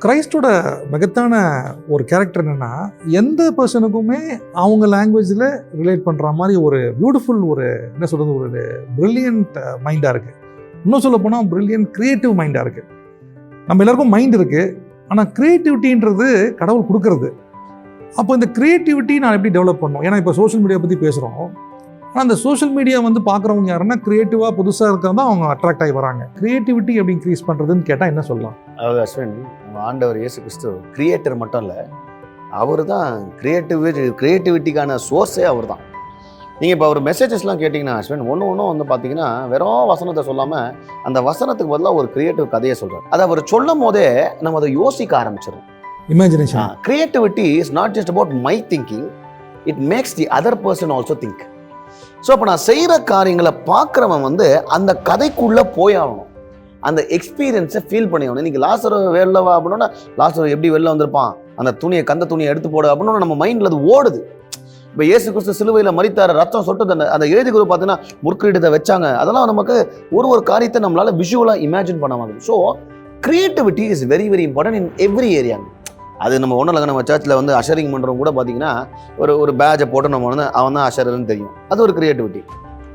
கிரைஸ்டோட மகத்தான ஒரு கேரக்டர் என்னென்னா, எந்த பர்சனுக்குமே அவங்க லாங்குவேஜில் ரிலேட் பண்ணுற மாதிரி ஒரு பியூட்டிஃபுல் ஒரு என்ன சொல்கிறது, ஒரு ப்ரில்லியன்ட் மைண்டாக இருக்குது. இன்னும் சொல்ல போனால் ப்ரில்லியன்ட் க்ரியேட்டிவ் மைண்டாக இருக்குது. நம்ம எல்லாருக்கும் மைண்ட் இருக்குது, ஆனால் க்ரியேட்டிவிட்டின்றது கடவுள் கொடுக்கறது. அப்போ இந்த க்ரியேட்டிவிட்டி நான் எப்படி டெவலப் பண்ணணும்? ஏன்னா இப்போ சோஷியல் மீடியா பற்றி பேசுகிறோம். ஆனால் அந்த சோஷியல் மீடியா வந்து பார்க்குறவங்க யாருன்னா க்ரியேட்டிவாக புதுசாக இருக்கிறது தான் அவங்க அட்ராக்ட் ஆகி வராங்க. க்ரியேட்டிவிட்டி எப்படி இன்க்ரீஸ் பண்ணுறதுன்னு கேட்டால் என்ன சொல்லலாம்? அதாவது அஸ்வின், நம்ம ஆண்டவர் இயேசு கிறிஸ்து கிரியேட்டர் மட்டும் இல்லை, அவர் தான் கிரியேட்டிவிட்டிக்கான சோர்ஸே அவர் தான். நீங்கள் இப்போ அவர் மெசேஜஸ்லாம் கேட்டிங்கன்னா அஸ்வின், ஒன்றும் வந்து பார்த்தீங்கன்னா வெறும் வசனத்தை சொல்லாமல் அந்த வசனத்துக்கு பதிலாக ஒரு கிரியேட்டிவ் கதையை சொல்கிறார். அதை அவர் சொல்லும் போதே நம்ம அதை யோசிக்க ஆரம்பிச்சிடும். Imagination. Creativity is not just about my thinking, it makes the other person also think. So அப்போ நான் செய்கிற காரியங்களை பார்க்குறவன் வந்து அந்த கதைக்குள்ளே போயாகணும், அந்த எக்ஸ்பீரியன்ஸை ஃபீல் பண்ணி ஆகணும். இன்றைக்கி லாசரு வெளில வா அப்படின்னா லாசரு எப்படி வெளில வந்திருப்பான், அந்த கந்த துணியை எடுத்து போடு அப்படின்னு நம்ம மைண்டில் அது ஓடுது. இப்போ இயேசு கிறிஸ்து சிலுவையில் மரித்தார், ரத்தம் சொட்டு, அந்த எழுதிக்குள்ள பார்த்தீங்கன்னா முற்கிரீடத்தை வச்சாங்க. அதெல்லாம் நமக்கு ஒரு காரியத்தை நம்மளால் விஷுவலாக இமேஜின் பண்ண மாதிரி. So creativity is very very important in every area. அது நம்ம ஒன்றும் இல்லைங்க, நம்ம சர்ச்சில் வந்து அஷரிங் பண்ணுறவங்க கூட பார்த்தீங்கன்னா ஒரு பேட்சை போட்டு நம்ம வந்து அவன் தான் அஷர்ன்னு தெரியும். அது ஒரு கிரியேட்டிவிட்டி,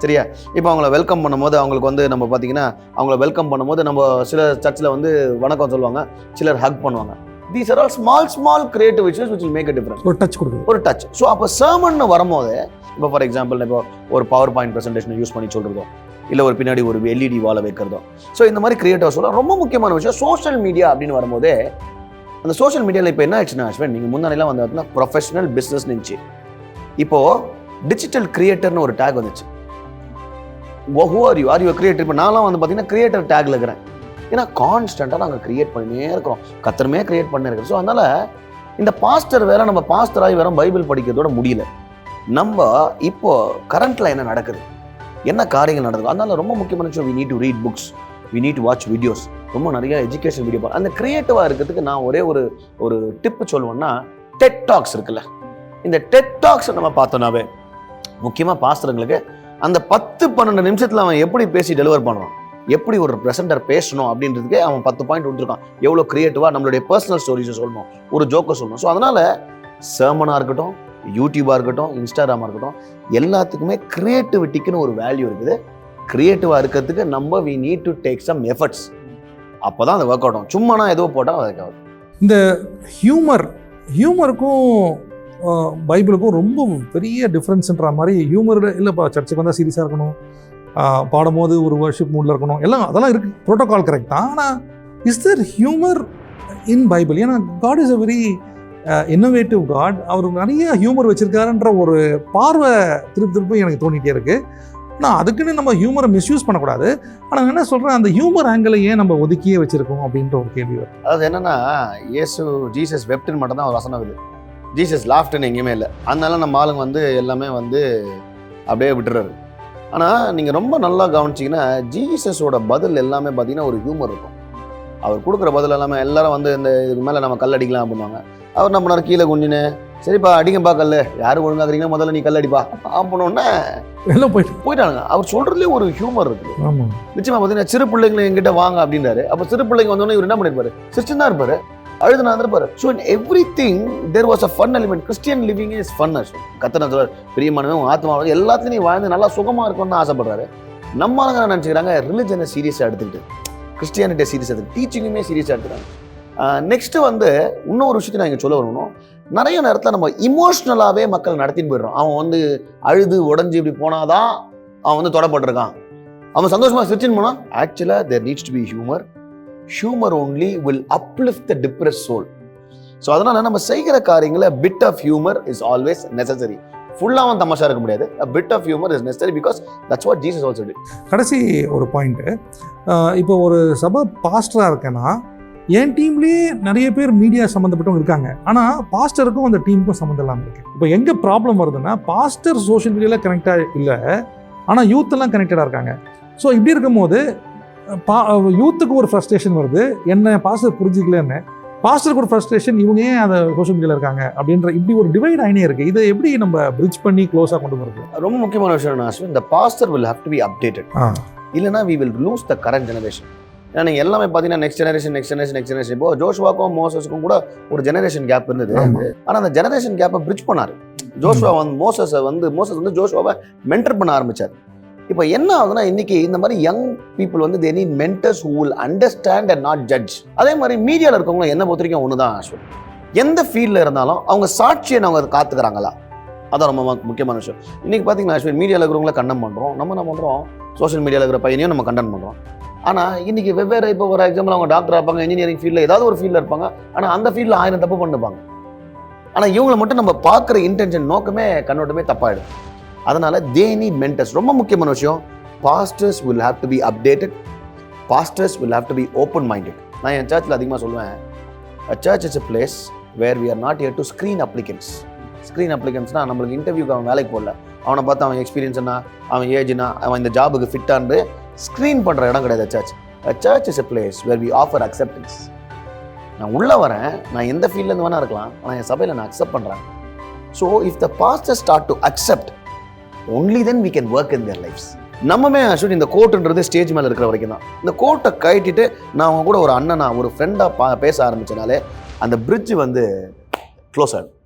சரியா? இப்போ அவங்கள வெல்கம் பண்ணும்போது அவங்களுக்கு வந்து நம்ம பார்த்தீங்கன்னா அவங்கள வெல்கம் பண்ணும்போது நம்ம சில சர்ச்சில் வந்து வணக்கம் சொல்லுவாங்க, சிலர் ஹக் பண்ணுவாங்க. These are all small creative wishes which will make a difference. ஒரு டச். ஸோ அப்போ சர்மன் வரும்போது இப்போ ஃபார் எக்ஸாம்பிள் இப்போ ஒரு பவர் பாயிண்ட் ப்ரெசன்டேஷனை யூஸ் பண்ணி சொல்கிறதோ, இல்லை ஒரு பின்னாடி ஒரு எல்இடி வாழை வைக்கிறதோ, ஸோ இந்த மாதிரி கிரியேட்டிவ் சொல்ல ரொம்ப முக்கியமான விஷயம். சோஷியல் மீடியா அப்படின்னு வரும்போதே அந்த சோஷியல் மீடியாவில் இப்போ என்ன ஆச்சுன்னா அஸ்வின், நீங்கள் முன்னாடிலாம் வந்து பார்த்தீங்கன்னா ப்ரொஃபஷனல் பிஸ்னஸ் இருந்துச்சு. இப்போது டிஜிட்டல் கிரியேட்டர்னு ஒரு டேக் வந்துச்சு. Who are you creator? இப்போ நான்லாம் வந்து பார்த்தீங்கன்னா கிரியேட்டர் டேக்ல இருக்கிறேன். ஏன்னா கான்ஸ்டண்ட்டாக நாங்கள் கிரியேட் பண்ணினே இருக்கிறோம், கத்தருமே கிரியேட் பண்ணிருக்கோம். ஸோ அதனால் இந்த பாஸ்டர் வேற, நம்ம பாஸ்டராகி வேற பைபிள் படிக்கிறதோட முடியல. நம்ம இப்போ கரண்ட்டில் என்ன நடக்குது, என்ன காரியங்கள் நடக்குது, அதனால ரொம்ப முக்கியமான விஷயம் we need to read books, we need to watch videos. ரொம்ப நிறைய எஜுகேஷன் வீடியோ அந்த கிரியேட்டிவாக இருக்கிறதுக்கு நான் ஒரு டிப்பு சொல்லுவேன்னா, டெட் டாக்ஸ் இருக்குல்ல, இந்த டெட் டாக்ஸ் நம்ம பார்த்தோன்னாவே முக்கியமாக பாஸ்டருங்களுக்கு அந்த 10-12 நிமிஷத்தில் அவன் எப்படி பேசி டெலிவர் பண்ணுவான், எப்படி ஒரு ப்ரெசென்டர் பேசணும் அப்படின்றதுக்கே அவன் 10 பாயிண்ட் விட்டுருக்கான். எவ்வளோ கிரியேட்டிவாக நம்மளுடைய பர்சனல் ஸ்டோரிஸை சொல்லணும், ஒரு ஜோக்கை சொல்லணும். ஸோ அதனால் சர்மனாக இருக்கட்டும், யூடியூபாக இருக்கட்டும், இன்ஸ்டாகிராமாக இருக்கட்டும், எல்லாத்துக்குமே கிரியேட்டிவிட்டிக்குன்னு ஒரு வேல்யூ இருக்குது. கிரியேட்டிவாக இருக்கிறதுக்கு நம்ம we need to take some efforts. அப்போ தான் அது ஒர்க் அவுட் ஆகும். சும்மானா ஏதோ போட்டால் ஒர்க் ஆகும். இந்த ஹியூமருக்கும் பைபிளுக்கும் ரொம்ப பெரிய டிஃப்ரென்ஸ்ன்ற மாதிரி. ஹியூமர் இல்லைப்பா, சர்ச்சுக்கு வந்தால் சீரியஸாக இருக்கணும், பாடும்போது ஒரு வர்ஷிப் மூடில் இருக்கணும், எல்லாம் அதெல்லாம் இருக்குது, ப்ரோட்டோகால் கரெக்ட் தான். ஆனால் is there humour in Bible? ஏன்னா God is a very innovative God. அவர் நிறைய ஹியூமர் வச்சுருக்காருன்ற ஒரு பார்வை திருப்பி எனக்கு தோணிகிட்டே இருக்குது. ஆனால் அதுக்குன்னு நம்ம ஹியூமரை மிஸ்யூஸ் பண்ணக்கூடாது. ஆனால் என்ன சொல்கிறேன், அந்த ஹியூமர் ஆங்கிளை ஏன் நம்ம ஒதுக்கியே வச்சுருக்கோம் அப்படின்ற ஒரு கேள்வி வரும். அதாவது என்னென்னா, ஜீசஸ் வெப்டின்னு மட்டும் தான் ஒரு வசனம் இருக்குது, ஜீசஸ் லாஃப்ட்னு எங்கேயுமே இல்லை. அதனால நம்ம ஆளுங்க வந்து எல்லாமே வந்து அப்படியே விட்டுறாரு. ஆனால் நீங்கள் ரொம்ப நல்லா கவனிச்சிங்கன்னா ஜீசஸோட பதில் எல்லாமே பார்த்தீங்கன்னா ஒரு ஹியூமர் இருக்கும். அவர் கொடுக்குற பதில் எல்லாமே எல்லாரும் வந்து இந்த இதுக்கு மேலே நம்ம கல் அடிக்கலாம் அப்படின்வாங்க. அவர் நம்ம நேரம் கீழே குஞ்சினு சரிப்பா அடிங்கப்பா கல், யாரும் ஒழுங்காக்குறீங்கன்னா முதல்ல நீ கல் அடிப்பா அப்படின்னோடனே எல்லாம் போயிட்டானுங்க. அவர் சொல்றதுலேயே ஒரு ஹியூமர் இருக்குது. நிச்சயமா பார்த்தீங்கன்னா சிறு பிள்ளைங்களை எங்கிட்ட வாங்க அப்படின்றாரு. அப்போ சிறு பிள்ளைங்க வந்தோடனே இவர் என்ன பண்ணிருப்பாரு, சிரிச்சுதான் இருப்பாரு, அழுதுனா இருப்பாரு. So in everything there was a fun element. Christian living is fun. கத்தனை சொல்றாரு, பிரியமானவன் ஆத்மாவும் எல்லாத்தையும் நீ வாழ்ந்து நல்லா சுகமா இருக்கும்னு ஆசைப்படுறாரு. நம்ம ஆளுங்க நினைச்சுக்கிறாங்க ரிலிஜனை சீரியஸாக எடுத்துக்கிட்டு, கிறிஸ்டியானிட்டியை சீரியஸாக எடுத்து, டீச்சிங்குமே சீரியஸாக எடுத்துக்கிறாங்க. நெக்ஸ்ட் வந்து இன்னொரு விஷயத்தை நான் இங்கே சொல்ல வரணும். நிறைய நேரத்தில் நம்ம இமோஷ்னலாகவே மக்கள் நடத்தின்னு போயிடுறோம். அவன் வந்து அழுது உடஞ்சி இப்படி போனாதான் அவன் வந்து தொடப்பட்டிருக்கான், அவன் சந்தோஷமாக சிரிச்சின்னு போனான். ஆக்சுவலாக there needs to be humour. Humour only will uplift the depress soul. So அதனால நம்ம செய்கிற காரியங்களை bit of humour is always necessary. ஃபுல்லாக அவன் தமாஷா இருக்க முடியாது. a bit of humor is necessary because that's what Jesus also did. கடைசி ஒரு பாயிண்ட்டு, இப்போ ஒரு சபை பாஸ்டராக இருக்கேன்னா என் டீம்லேயே நிறைய பேர் மீடியா சம்மந்தப்பட்டவங்க இருக்காங்க, ஆனால் பாஸ்டருக்கும் அந்த டீமுக்கும் சம்மந்தம் இல்லாமல் இருக்குது. இப்போ எங்கே ப்ராப்ளம் வருதுன்னா, பாஸ்டர் சோஷியல் மீடியாவில் கனெக்டாக இல்லை, ஆனால் யூத்தெல்லாம் கனெக்டடாக இருக்காங்க. ஸோ இப்படி இருக்கும்போது யூத்துக்கு ஒரு ஃப்ரஸ்ட்ரேஷன் வருது, என்ன பாஸ்டர் புரிஞ்சிக்கலன்னு, பாஸ்டருக்கு ஒரு ஃப்ரஸ்ட்ரேஷன், இவங்க ஏன் அதை சோஷியல் மீடியாவில் இருக்காங்க அப்படின்ற இப்படி ஒரு டிவைட் ஆகினே இருக்குது. இதை எப்படி நம்ம பிரிட்ஜ் பண்ணி க்ளோஸாக கொண்டு போகிறது? ரொம்ப முக்கியமான விஷயம், இந்த pastor will have to be updated. இல்லைனா we will lose the current generation. ஏன்னா நீங்கள் எல்லாமே பார்த்தீங்கன்னா நெக்ஸ்ட் ஜெனரேஷன் இப்போ ஜோஷுவாக்கும் மோசஸ்க்கும் கூட ஒரு ஜெனரேஷன் கேப் இருந்தது. ஆனால் அந்த ஜெனரேஷன் கேப்பை பிரிட்ஜ் பண்ணார் ஜோஷுவா. மோசஸ் வந்து ஜோஷுவாவை மென்டர் பண்ண ஆரம்பிச்சார். இப்போ என்ன ஆகுதுன்னா இன்னைக்கு இந்த மாதிரி யங் பீப்புள் வந்து they need mentors who will understand and not judge. அதே மாதிரி மீடியாவில் இருக்கவங்க என்ன பொறுத்த வரைக்கும் ஒன்று தான் அஸ்வின், எந்த ஃபீல்டில் இருந்தாலும் அவங்க சாட்சியை அவங்க காத்துக்கிறாங்களா, அதான் ரொம்ப முக்கியமான விஷயம். இன்னைக்கு பார்த்தீங்கன்னா அஸ்வின் மீடியாவில் இருக்கிறவங்கள கண்டம் பண்ணுறோம், நம்ம என்ன பண்ணுறோம் சோஷியல் மீடியாவில் இருக்கிற பையனையும் நம்ம கண்டம் பண்ணுறோம். ஆனால் இன்னைக்கு வெவ்வேறு இப்போ ஒரு எக்ஸாம்பிள் அவங்க டாக்டராக இருப்பாங்க, இன்ஜினியரிங் ஃபீல்டில் ஏதாவது ஒரு ஃபீல்டில் இருப்பாங்க, ஆனால் அந்த ஃபீல்டில் 1000 தப்பு பண்ணிப்பாங்க. ஆனால் இவங்களை மட்டும் நம்ம பார்க்குற இன்டென்ஷன் நோக்கமே கண்ணோட்டமே தப்பாயிடும். அதனால தே நீட் மென்டர்ஸ். ரொம்ப முக்கியமான விஷயம், pastors will have to be updated, pastors will have to be open minded. நான் என் சர்ச்சில் அதிகமாக சொல்லுவேன், a church is a place where we are not here to screen applicants. Screen அப்ளிகன்ஸ்னால் நம்மளுக்கு இன்டர்வியூக்கு அவன் வேலைக்கு போடல, அவனை பார்த்து அவன் எக்ஸ்பீரியன்ஸ் என்ன, அவன் ஏஜ்னா, அவன் இந்த ஜாபுக்கு ஃபிட்டான்னு ஸ்க்ரீன் பண்ணுற இடம் கிடையாது search. A church is a place where we offer acceptance. நான் உள்ளே வரேன், நான் எந்த ஃபீல்ட்லேருந்து வேணா இருக்கலாம், ஆனால் என் சபையில் நான் அக்செப்ட் பண்ணுறேன். So if the pastor start to accept, only then we can work in their lives. நம்மமே ஆக்சுவலி இந்த கோட்டுன்றது ஸ்டேஜ் மேலே இருக்கிற வரைக்கும் தான். இந்த கோட்டை கட்டிட்டு நான் அவங்க கூட ஒரு அண்ணனா ஒரு ஃப்ரெண்டாக பேச ஆரம்பிச்சனாலே அந்த பிரிட்ஜ் வந்து க்ளோஸ் ஆகிடும்.